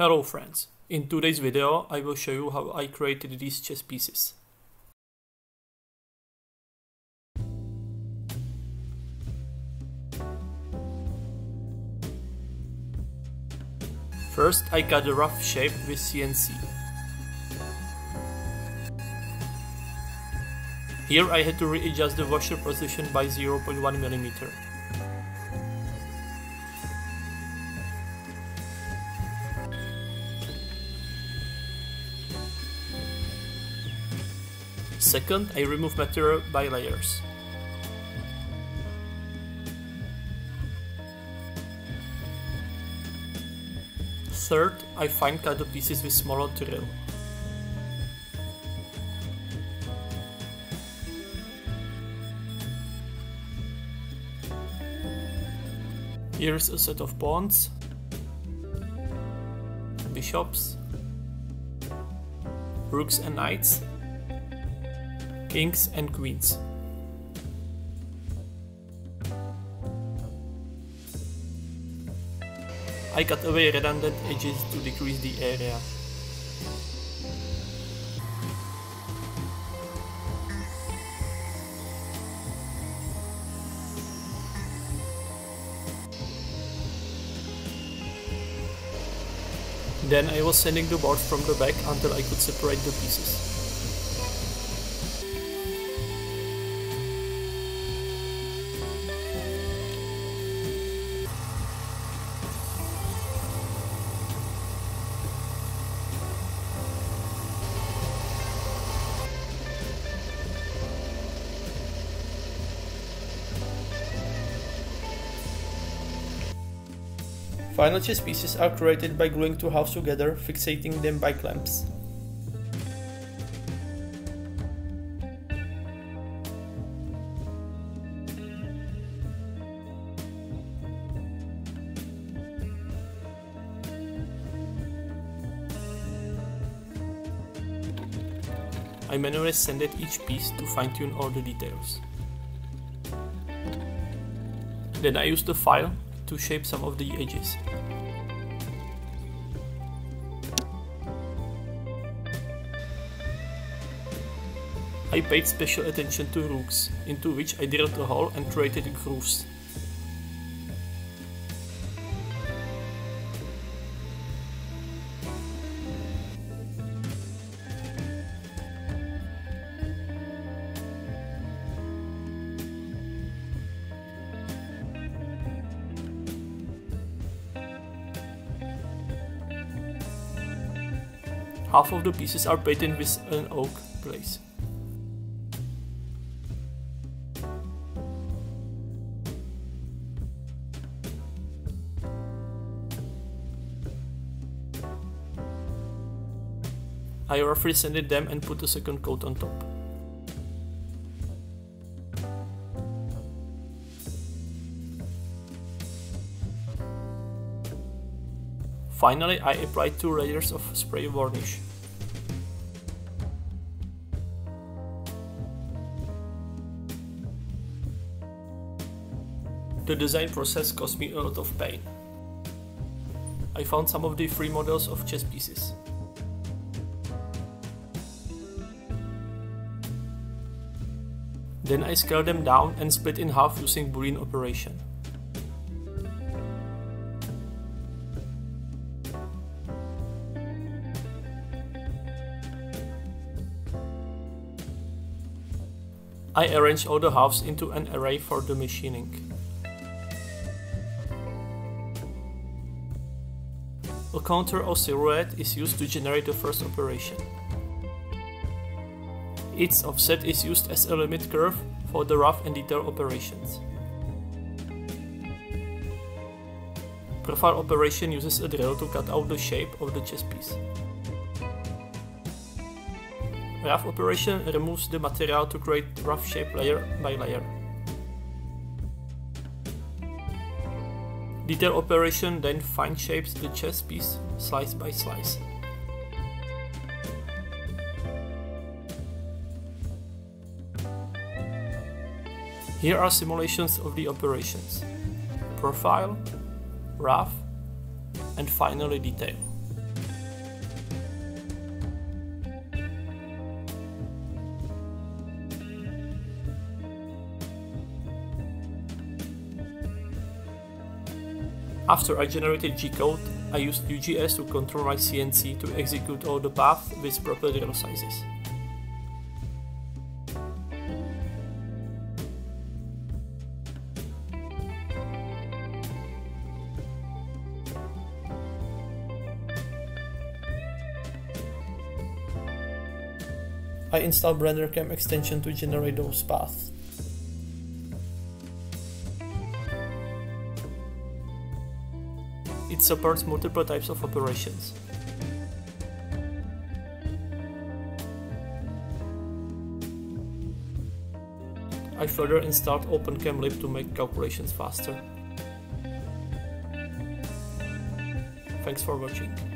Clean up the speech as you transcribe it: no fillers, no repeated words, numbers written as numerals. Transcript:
Hello friends, in today's video I will show you how I created these chess pieces. First I cut a rough shape with CNC. Here I had to readjust the washer position by 0.1 mm. Second, I remove material by layers. Third, I fine cut the pieces with smaller drill. Here's a set of pawns, bishops, rooks and knights, kings and queens. I cut away redundant edges to decrease the area. Then I was sanding the board from the back until I could separate the pieces. Final chess pieces are created by gluing two halves together, fixating them by clamps. I manually sanded each piece to fine-tune all the details. Then I used the file to shape some of the edges. I paid special attention to rooks, into which I drilled a hole and created grooves. Half of the pieces are painted with an oak glaze. I roughly sanded them and put a second coat on top. Finally, I applied 2 layers of spray varnish. The design process cost me a lot of pain. I found some of the free models of chess pieces. Then I scaled them down and split in half using Boolean operation. I arranged all the halves into an array for the machining. A counter or silhouette is used to generate the first operation. Its offset is used as a limit curve for the rough and detail operations. Profile operation uses a drill to cut out the shape of the chess piece. Rough operation removes the material to create rough shape layer by layer. Detail operation then fine shapes the chess piece slice by slice. Here are simulations of the operations: profile, rough, and finally detail. After I generated G-code, I used UGS to control my CNC to execute all the paths with proper data sizes. I installed BlenderCam extension to generate those paths. It supports multiple types of operations. I further installed OpenCamLib to make calculations faster. Thanks for watching.